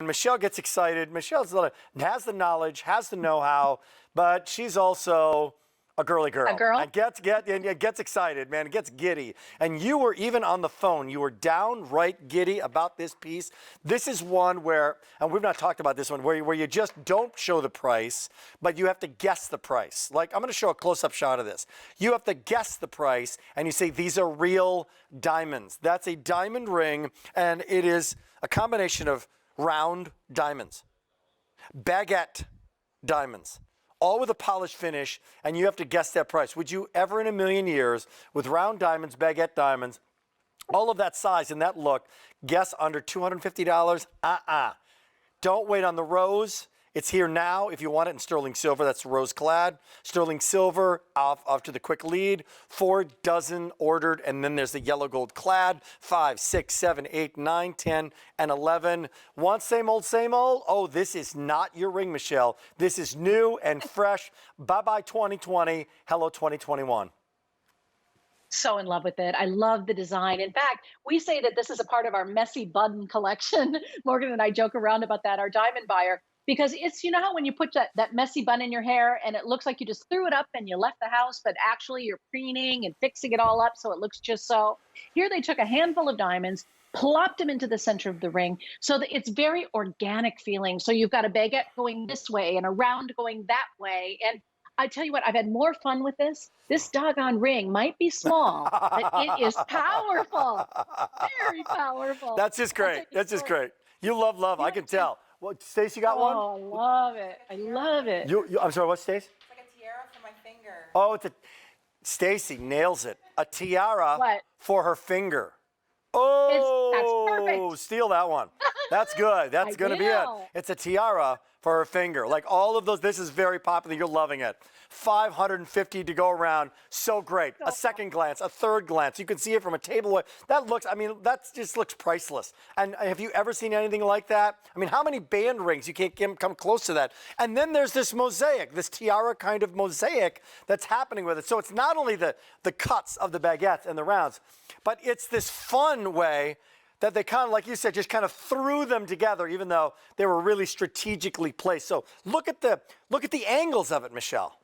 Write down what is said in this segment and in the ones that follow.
Michelle gets excited. Has the knowledge, has the know-how, but she's also a girly girl. A girl? And gets excited, man. It gets giddy. And you were even on the phone. You were downright giddy about this piece. This is one where, and we've not talked about this one, where you just don't show the price, but you have to guess the price. Like, I'm going to show a close-up shot of this. You have to guess the price, and you say, these are real diamonds. That's a diamond ring, and it is a combination of round diamonds, baguette diamonds, all with a polished finish, and you have to guess that price. Would you ever in a million years, with round diamonds, baguette diamonds, all of that size and that look, guess under $250? Don't wait on the rose. It's here now. If you want it in sterling silver, that's rose clad. Sterling silver off to the quick lead. 4 dozen ordered, and then there's the yellow gold clad. 5, 6, 7, 8, 9, 10, and 11. Want same old, same old? Oh, this is not your ring, Michelle. This is new and fresh. Bye-bye 2020. Hello 2021. So in love with it. I love the design. In fact, we say that this is a part of our messy bun collection. Morgan and I joke around about that, our diamond buyer. Because it's, you know how when you put that messy bun in your hair and it looks like you just threw it up and you left the house, but actually you're preening and fixing it all up so it looks just so. Here they took a handful of diamonds, plopped them into the center of the ring so that it's very organic feeling. So you've got a baguette going this way and a round going that way. And I tell you what, I've had more fun with this. This doggone ring might be small, but it is powerful, very powerful. That's just great. That's just great. You love, I can tell. Well, Stace, you got one? Oh, I love it. I love it. I'm sorry, what, Stace? It's like a tiara for my finger. Oh, Stacy nails it. A tiara for her finger. Oh, that's perfect. Steal that one. That's good. That's going to be it. It's a tiara for her finger. Like all of those, this is very popular. You're loving it. 550 to go around. So great. A second glance, a third glance. You can see it from a table away. That just looks priceless. And have you ever seen anything like that? I mean, how many band rings? You can't come close to that. And then there's this mosaic, this tiara kind of mosaic that's happening with it. So it's not only the cuts of the baguettes and the rounds, but it's this fun way that they kind of, like you said, just kind of threw them together, even though they were really strategically placed. So look at the angles of it, Michelle.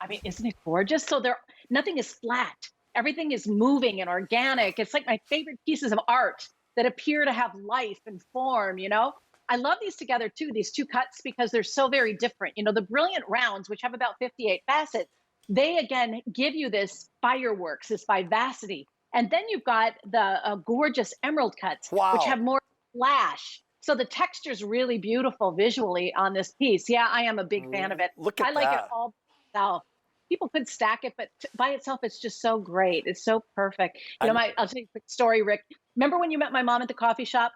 I mean, isn't it gorgeous? So nothing is flat. Everything is moving and organic. It's like my favorite pieces of art that appear to have life and form, you know? I love these together too, these two cuts, because they're so very different. You know, the brilliant rounds, which have about 58 facets, they again give you this fireworks, this vivacity. And then you've got the gorgeous emerald cuts, which have more flash. So the texture's really beautiful visually on this piece. Yeah, I am a big fan of it. I like it all by itself. People could stack it, but by itself, it's just so great. It's so perfect. You know, I'll tell you a quick story, Rick. Remember when you met my mom at the coffee shop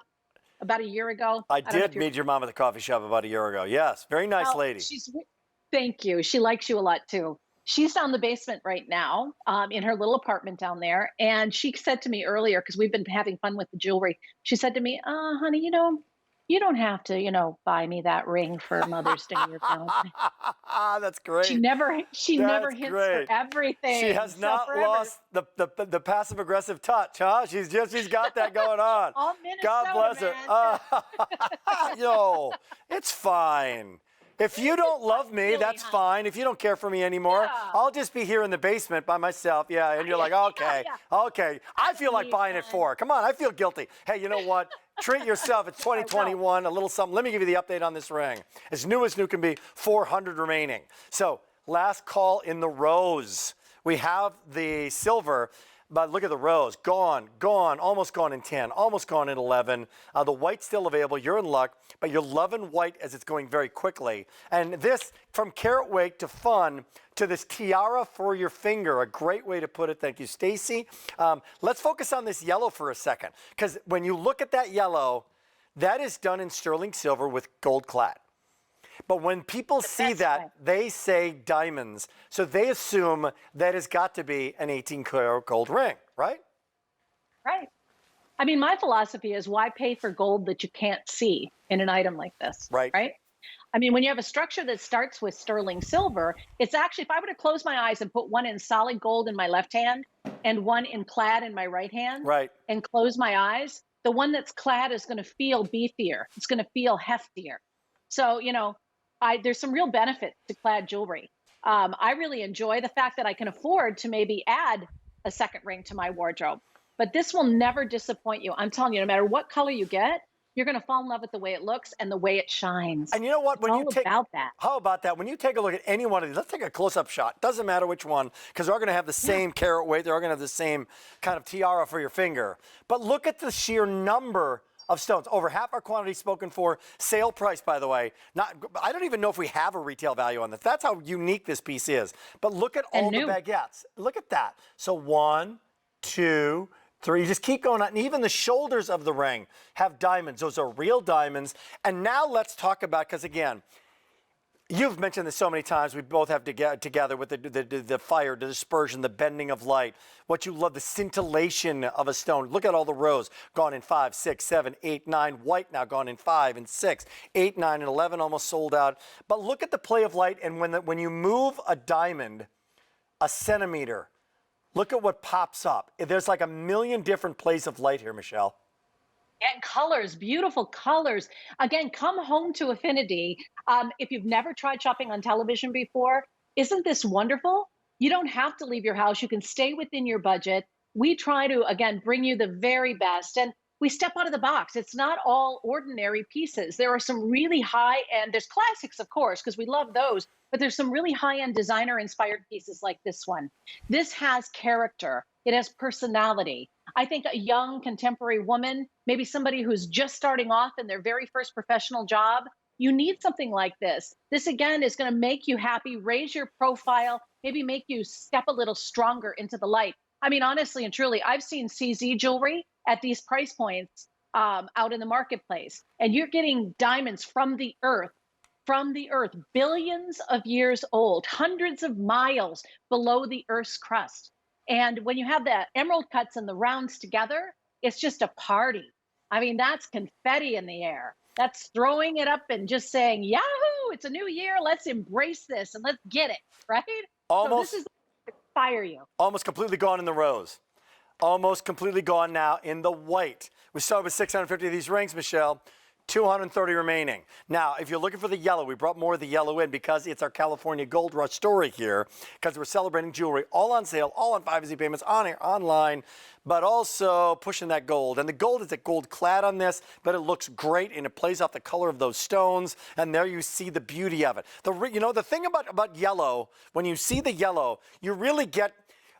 about a year ago? I did meet your mom at the coffee shop about a year ago. Yes, very nice lady. Thank you. She likes you a lot too. She's down in the basement right now in her little apartment down there. And she said to me earlier, because we've been having fun with the jewelry, she said to me, honey, you don't have to, buy me that ring for Mother's Day. That's great. She never hits for everything. She has not lost the passive aggressive touch, huh? She's got that going on. All Minnesota, God bless her. Yo, it's fine. If you don't love me, that's fine. If you don't care for me anymore, I'll just be here in the basement by myself. Yeah, and you're like, okay. I feel like buying it for. Come on, I feel guilty. Hey, you know what? Treat yourself. It's 2021, a little something. Let me give you the update on this ring. As new can be, 400 remaining. So last call in the rose. We have the silver. But look at the rose, gone, almost gone in 10, almost gone in 11. The white's still available, you're in luck, but you're loving white as it's going very quickly. And this, from carrot wake to fun, to this tiara for your finger, a great way to put it. Thank you, Stacy. Let's focus on this yellow for a second, because when you look at that yellow, that is done in sterling silver with gold clad. But when people see that, they say diamonds. So they assume that it's got to be an 18-karat gold ring, right? Right. I mean, my philosophy is why pay for gold that you can't see in an item like this? Right. Right? I mean, when you have a structure that starts with sterling silver, it's actually, if I were to close my eyes and put one in solid gold in my left hand and one in clad in my right hand, and close my eyes, the one that's clad is going to feel beefier. It's going to feel heftier. So, there's some real benefit to clad jewelry. I really enjoy the fact that I can afford to maybe add a second ring to my wardrobe. But this will never disappoint you. I'm telling you, no matter what color you get, you're going to fall in love with the way it looks and the way it shines. And you know what? It's all about that. How about that? When you take a look at any one of these, let's take a close-up shot. Doesn't matter which one, because they're all going to have the same carat weight. They're all going to have the same kind of tiara for your finger. But look at the sheer number of stones. Over half our quantity spoken for. Sale price, by the way. I don't even know if we have a retail value on this. That's how unique this piece is. But look at all the baguettes. Look at that. So 1, 2, 3, you just keep going on. And even the shoulders of the ring have diamonds. Those are real diamonds. And now let's talk about, because again, you've mentioned this so many times. We both have together with the fire, the dispersion, the bending of light. What you love, the scintillation of a stone. Look at all the rows. Gone in 5, 6, 7, 8, 9. White now gone in 5 and 6, 8, 9, and 11 almost sold out. But look at the play of light. And when you move a diamond a centimeter, look at what pops up. There's like a million different plays of light here, Michelle. And colors, beautiful colors. Again, come home to Affinity. If you've never tried shopping on television before, isn't this wonderful? You don't have to leave your house. You can stay within your budget. We try to, again, bring you the very best. And we step out of the box. It's not all ordinary pieces. There are some really high-end, there's classics, of course, because we love those, but there's some really high-end designer-inspired pieces like this one. This has character. It has personality. I think a young contemporary woman, maybe somebody who's just starting off in their very first professional job, you need something like this. This, again, is going to make you happy, raise your profile, maybe make you step a little stronger into the light. I mean, honestly and truly, I've seen CZ jewelry at these price points out in the marketplace, and you're getting diamonds from the earth, billions of years old, hundreds of miles below the Earth's crust. And when you have the emerald cuts and the rounds together, it's just a party. I mean, that's confetti in the air. That's throwing it up and just saying, Yahoo, it's a new year. Let's embrace this and let's get it, right? Almost, so this is to inspire you. Almost completely gone in the rose. Almost completely gone now in the white. We started with 650 of these rings, Michelle. 230 remaining. Now, if you're looking for the yellow, we brought more of the yellow in because it's our California Gold Rush story here, because we're celebrating jewelry, all on sale, all on 5 easy payments, on air, online, but also pushing that gold. And the gold is a gold clad on this, but it looks great and it plays off the color of those stones. And there you see the beauty of it. The thing about yellow, when you see the yellow, you really get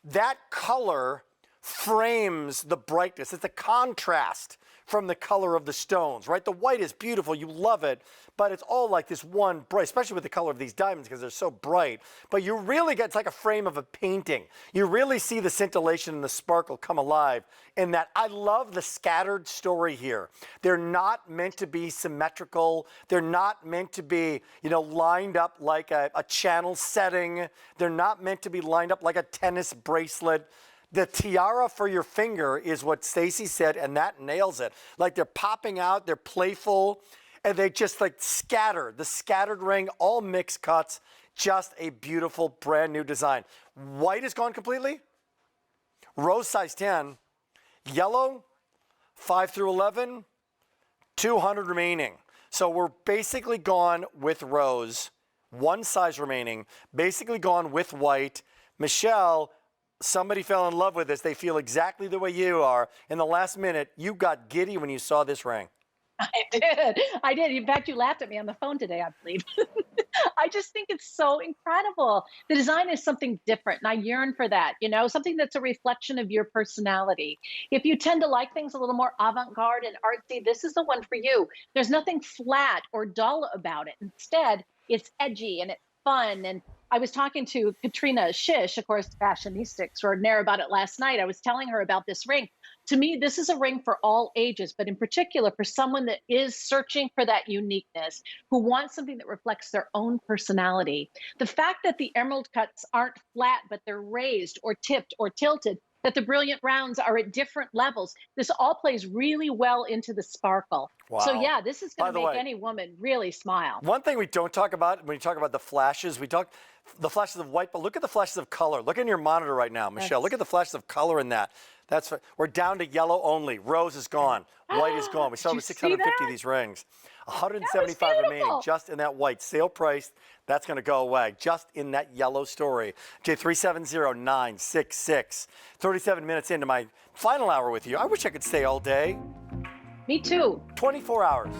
that color frames the brightness. It's a contrast from the color of the stones, right? The white is beautiful, you love it, but it's all like this one bright, especially with the color of these diamonds because they're so bright. But you really get, it's like a frame of a painting. You really see the scintillation and the sparkle come alive in that. I love the scattered story here. They're not meant to be symmetrical. They're not meant to be, lined up like a channel setting. They're not meant to be lined up like a tennis bracelet. The tiara for your finger is what Stacy said, and that nails it. Like they're popping out, they're playful, and they just like scatter. The scattered ring, all mixed cuts, just a beautiful brand new design. White is gone completely. Rose size 10. Yellow, 5 through 11, 200 remaining. So we're basically gone with rose, one size remaining, basically gone with white. Michelle, somebody fell in love with this. They feel exactly the way you are. In the last minute, you got giddy when you saw this ring. I did. In fact, you laughed at me on the phone today, I believe. I just think it's so incredible. The design is something different, and I yearn for that, something that's a reflection of your personality. If you tend to like things a little more avant-garde and artsy, this is the one for you. There's nothing flat or dull about it. Instead, it's edgy and it's fun. And I was talking to Katrina Shish, of course, fashionista extraordinaire, about it last night. I was telling her about this ring. To me, this is a ring for all ages, but in particular for someone that is searching for that uniqueness, who wants something that reflects their own personality. The fact that the emerald cuts aren't flat, but they're raised or tipped or tilted, that the brilliant rounds are at different levels, this all plays really well into the sparkle. Wow. So yeah, this is going to make any woman really smile. One thing we don't talk about when we talk about the flashes, we talk the flashes of white, but look at the flashes of color. Look in your monitor right now, Michelle. Look at the flashes of color in that. We're down to yellow only. Rose is gone. White is gone. We started with 650 of these rings. 175 remaining just in that white. Sale priced. That's going to go away just in that yellow story. Okay, 370-966. 37 minutes into my final hour with you. I wish I could stay all day. Me too. 24 hours.